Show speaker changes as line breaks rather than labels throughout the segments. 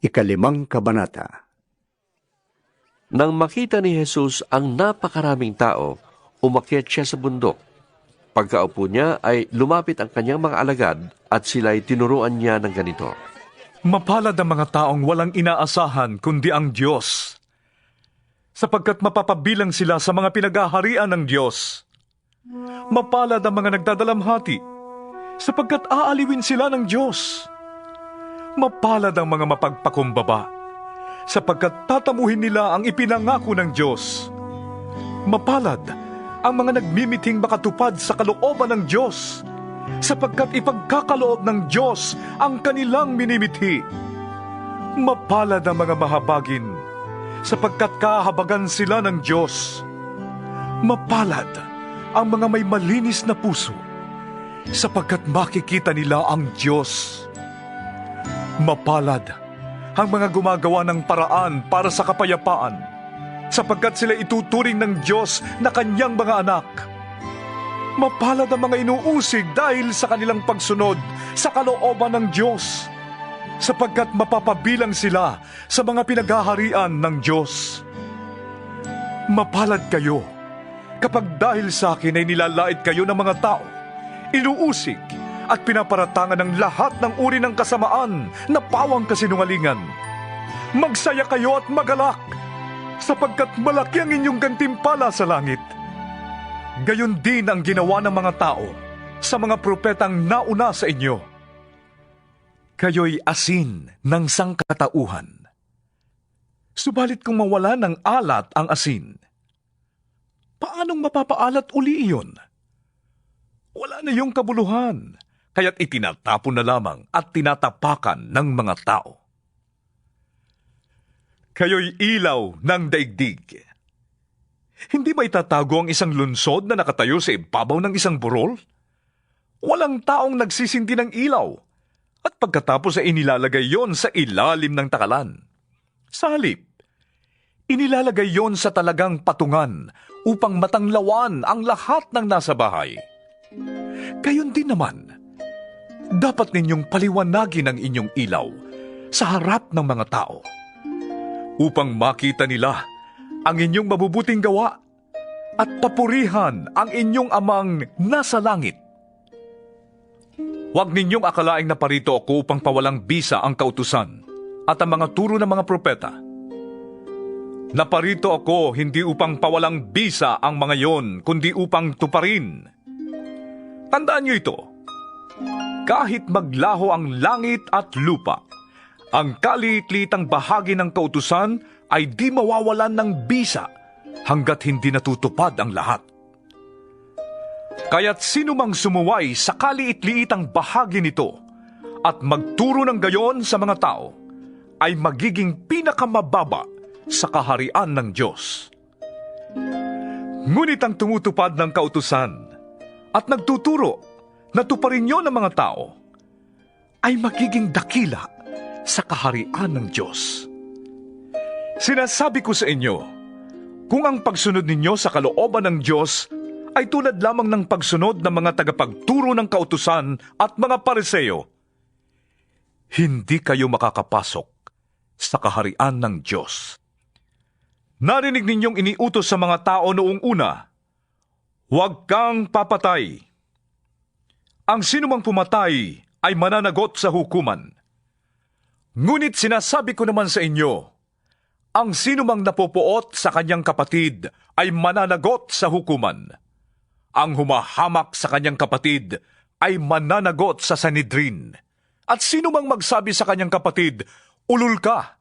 Ikalimang Kabanata.
Nang makita ni Jesus ang napakaraming tao, umakyat siya sa bundok. Pagkaupo niya ay lumapit ang kanyang mga alagad at sila'y tinuruan niya ng ganito.
Mapalad ang mga taong walang inaasahan kundi ang Diyos, sapagkat mapapabilang sila sa mga pinaghaharian ng Diyos. Mapalad ang mga nagdadalamhati, sapagkat aaliwin sila ng Diyos. Mapalad ang mga mapagpakumbaba, sapagkat tatamuhin nila ang ipinangako ng Diyos. Mapalad ang mga nagmimiting makatupad sa kalooban ng Diyos, sapagkat ipagkakaloob ng Diyos ang kanilang minimithi. Mapalad ang mga mahabagin, sapagkat kahabagan sila ng Diyos. Mapalad ang mga may malinis na puso, sapagkat makikita nila ang Diyos. Mapalad ang mga gumagawa ng paraan para sa kapayapaan, sapagkat sila ituturing ng Diyos na kanyang mga anak. Mapalad ang mga inuusig dahil sa kanilang pagsunod sa kalooban ng Diyos, sapagkat mapapabilang sila sa mga pinaghaharian ng Diyos. Mapalad kayo kapag dahil sa akin ay nilalait kayo ng mga tao, inuusig at pinaparatangan ng lahat ng uri ng kasamaan na pawang kasinungalingan. Magsaya kayo at magalak, sapagkat malaki ang inyong gantimpala sa langit. Gayon din ang ginawa ng mga tao sa mga propetang nauna sa inyo. Kayo'y asin ng sangkatauhan. Subalit kung mawala ng alat ang asin, paanong mapapaalat uli iyon? Wala na yung kabuluhan, kaya't itinatapon na lamang at tinatapakan ng mga tao. Kayo'y ilaw ng daigdig. Hindi ba itatago ang isang lunsod na nakatayo sa ibabaw ng isang burol? Walang taong nagsisindi ng ilaw, at pagkatapos ay inilalagay yon sa ilalim ng takalan. Sa halip, inilalagay yon sa talagang patungan upang matanglawan ang lahat ng nasa bahay. Gayon din naman, dapat ninyong paliwanagin ang inyong ilaw sa harap ng mga tao, upang makita nila ang inyong mabubuting gawa at papurihan ang inyong amang nasa langit. Huwag ninyong akalaing naparito ako upang pawalang bisa ang kautusan at ang mga turo ng mga propeta. Naparito ako hindi upang pawalang bisa ang mga yon, kundi upang tuparin. Tandaan niyo ito, kahit maglaho ang langit at lupa, ang kaliit-litang bahagi ng kautusan ay di mawawalan ng bisa hanggat hindi natutupad ang lahat. Kaya't sino mang sumuway sa kaliit-liitang bahagi nito at magturo ng gayon sa mga tao ay magiging pinakamababa sa kaharian ng Diyos. Ngunit ang tumutupad ng kautusan at nagtuturo na tuparin niyo ng mga tao ay magiging dakila sa kaharian ng Diyos. Sinasabi ko sa inyo, kung ang pagsunod ninyo sa kalooban ng Diyos ay tulad lamang ng pagsunod ng mga tagapagturo ng kautusan at mga Pariseo, hindi kayo makakapasok sa kaharian ng Diyos. Narinig ninyong iniutos sa mga tao noong una, huwag kang papatay. Ang sinumang pumatay ay mananagot sa hukuman. Ngunit sinasabi ko naman sa inyo, ang sinumang napupuot sa kanyang kapatid ay mananagot sa hukuman. Ang humahamak sa kanyang kapatid ay mananagot sa Sanhedrin. At sinumang magsabi sa kanyang kapatid, ulul ka,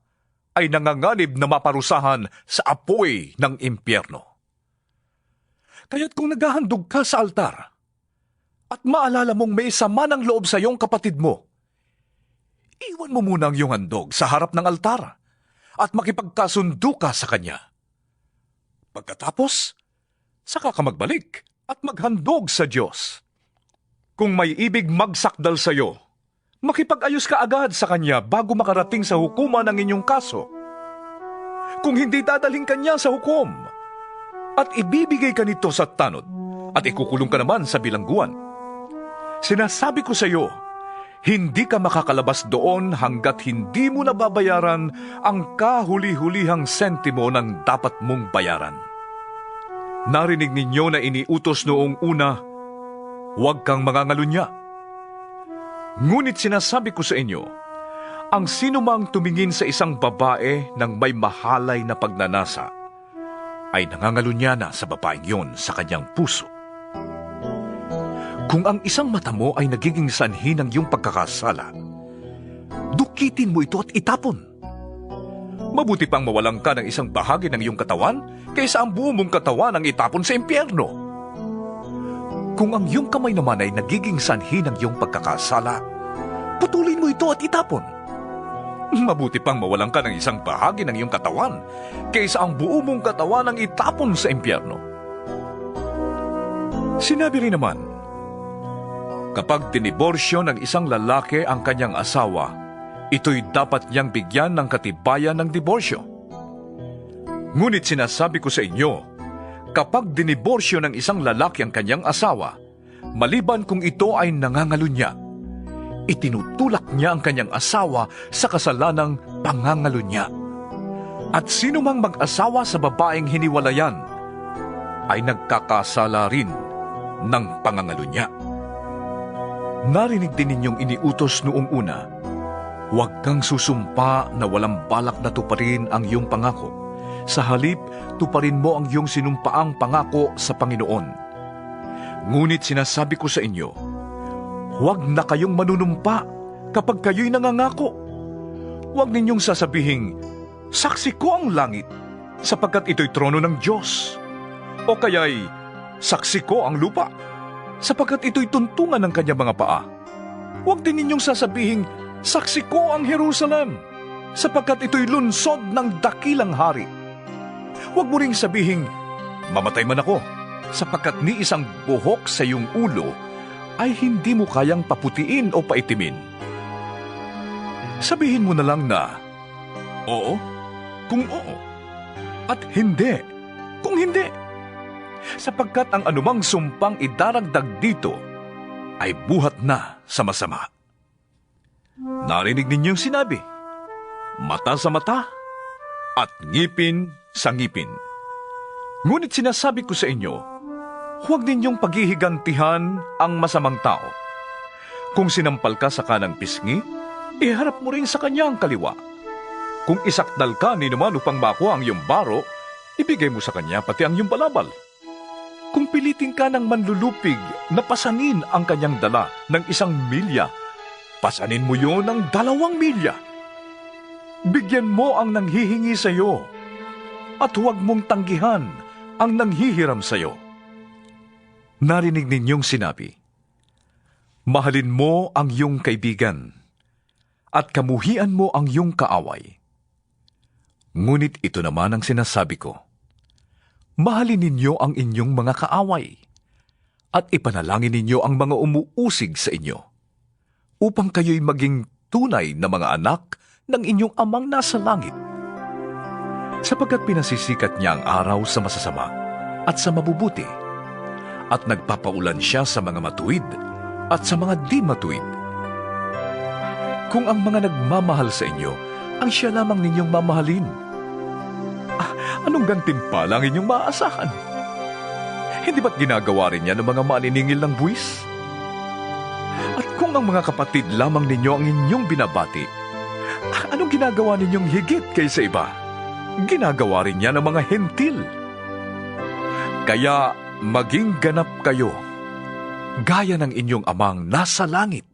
ay nanganganib na maparusahan sa apoy ng impyerno. Kaya't kung naghahandog ka sa altar, at maalala mong may sama ng loob sa iyong kapatid mo, iwan mo muna ang iyong handog sa harap ng altar at makipagkasundo ka sa kanya. Pagkatapos, saka ka magbalik at maghandog sa Diyos. Kung may ibig magsakdal sa iyo, makipag-ayos ka agad sa kanya bago makarating sa hukuman ang inyong kaso. Kung hindi dadalhin kanya sa hukom, at ibibigay ka nito sa tanod, at ikukulong ka naman sa bilangguan. Sinasabi ko sa iyo, Hindi ka makakalabas doon hanggat hindi mo nababayaran ang kahuli-hulihang sentimo ng dapat mong bayaran. Narinig ninyo na iniutos noong una, huwag kang mangangalunya. Ngunit sinasabi ko sa inyo, ang sinumang tumingin sa isang babae ng may mahalay na pagnanasa, ay nangangalunya na sa babaeng yon sa kanyang puso. Kung ang isang mata mo ay nagiging sanhi ng iyong pagkakasala, dukitin mo ito at itapon. Mabuti pang mawalan ka ng isang bahagi ng iyong katawan kaysa ang buo mong katawan ang itapon sa impyerno. Kung ang iyong kamay naman ay nagiging sanhi ng iyong pagkakasala, putulin mo ito at itapon. Mabuti pang mawalan ka ng isang bahagi ng iyong katawan kaysa ang buo mong katawan ang itapon sa impyerno. Sinabi rin naman, kapag diniborsyo ng isang lalaki ang kanyang asawa, ito'y dapat niyang bigyan ng katibayan ng diborsyo. Ngunit sinasabi ko sa inyo, kapag diniborsyo ng isang lalaki ang kanyang asawa, maliban kung ito ay nangangalunya, itinutulak niya ang kanyang asawa sa kasalanang pangangalunya. At sino mang mag-asawa sa babaeng hiniwalayan, ay nagkakasala rin ng pangangalunya. Narinig din ninyong iniutos noong una, huwag kang susumpa na walang balak na tuparin ang iyong pangako. Sa halip, tuparin mo ang iyong sinumpaang pangako sa Panginoon. Ngunit sinasabi ko sa inyo, huwag na kayong manunumpa kapag kayo'y nangangako. Huwag ninyong sasabihing, saksi ko ang langit, sapagkat ito'y trono ng Diyos. O kaya'y, saksi ko ang lupa, sapagkat ito'y tuntungan ng kanyang mga paa. Huwag din ninyong sasabihing, saksi ko ang Jerusalem, sapagkat ito'y lunsod ng dakilang hari. Huwag mo ring sabihing, mamatay man ako, sapagkat ni isang buhok sa iyong ulo ay hindi mo kayang paputiin o paitimin. Sabihin mo na lang na, oo, kung oo, at hindi, kung hindi. Sapagkat ang anumang sumpang idaragdag dito ay buhat na sa masama. Narinig ninyong sinabi, mata sa mata at ngipin sa ngipin. Ngunit sinasabi ko sa inyo, huwag ninyong paghihigantihan ang masamang tao. Kung sinampal ka sa kanang pisngi, iharap mo rin sa kanya ang kaliwa. Kung isakdal ka ni naman upang makuha ang iyong baro, ibigay mo sa kanya pati ang iyong balabal. Kung pilitin ka ng manlulupig na pasanin ang kanyang dala ng 1 milya, pasanin mo yon ng 2 milya. Bigyan mo ang nanghihingi sa iyo, at huwag mong tanggihan ang nanghihiram sa iyo. Narinig ninyong sinabi, mahalin mo ang iyong kaibigan, at kamuhian mo ang iyong kaaway. Ngunit ito naman ang sinasabi ko, mahalin ninyo ang inyong mga kaaway, at ipanalangin ninyo ang mga umuusig sa inyo, upang kayo'y maging tunay na mga anak ng inyong amang nasa langit. Sapagkat pinasisikat niya ang araw sa masasama at sa mabubuti, at nagpapaulan siya sa mga matuwid at sa mga di matuwid. Kung ang mga nagmamahal sa inyo, ang siya lamang ninyong mamahalin, anong gantimpala ang inyong maaasahan? Hindi ba't ginagawa rin niya ng mga maniningil ng buwis? At kung ang mga kapatid lamang ninyo ang inyong binabati, anong ginagawa ninyong higit kaysa iba? Ginagawa rin niya ng mga hentil. Kaya maging ganap kayo, gaya ng inyong amang nasa langit.